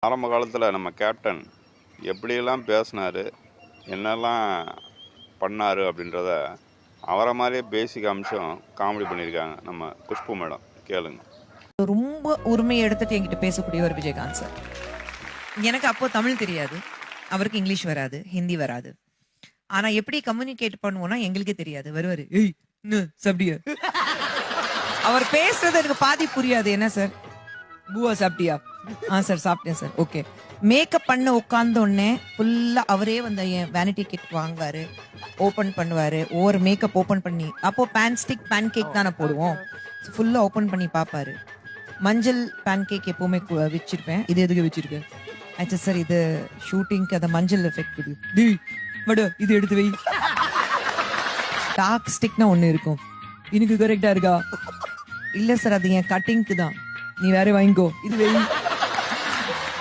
ஆரம்ப காலத்தில் நம்ம கேப்டன் எப்படியெல்லாம் பேசினார், என்னெல்லாம் பண்ணார் அப்படின்றத அவரை மாதிரியே பேசிக் அம்சம் காமெடி பண்ணியிருக்காங்க நம்ம குஷ்பு மேடம். கேளுங்க. ரொம்ப உரிமையை எடுத்துட்டு என்கிட்ட பேசக்கூடிய ஒரு விஜயகாந்த் சார். எனக்கு அப்போ தமிழ் தெரியாது, அவருக்கு இங்கிலீஷ் வராது, ஹிந்தி வராது. ஆனா எப்படி கம்யூனிகேட் பண்ணுவோம்னா எங்களுக்கே தெரியாது. வருவாரு, ஏய் என்ன சாப்பிட்டியா? அவர் பேசுறது எனக்கு பாதி புரியாது. என்ன சார், பூவா சாப்பிட்டியா? சார் சாப்பிட்டேன் சார். ஓகே. மேக்கப் பண்ண உட்கார்ந்த உடனே ஃபுல்லா அவரே வந்து என் வேனிட்டி கிட் வாங்குவாரு, ஓபன் பண்ணுவாரு. ஒவ்வொரு மேக்கப் ஓபன் பண்ணி, அப்போ பேன் ஸ்டிக் பேன் கேக் தானே போடுவோம், ஃபுல்லா ஓபன் பண்ணி பாப்பாரு. மஞ்சள் பேன் கேக் எப்பவுமே வச்சிருப்பேன். இது எதுக்கு வச்சிருக்கேன்? ஆச்சு சார், இது ஷூட்டிங்க்கு அந்த மஞ்சள் எஃபெக்ட் இது எடுத்து வை. டார்க் ஸ்டிக்னா ஒண்ணு இருக்கும், எனக்கு கரெக்டா இருக்கா? இல்ல சார், அது என் கட்டிங்க்கு தான், நீ வேற வாங்கிக்கோ, இது வை.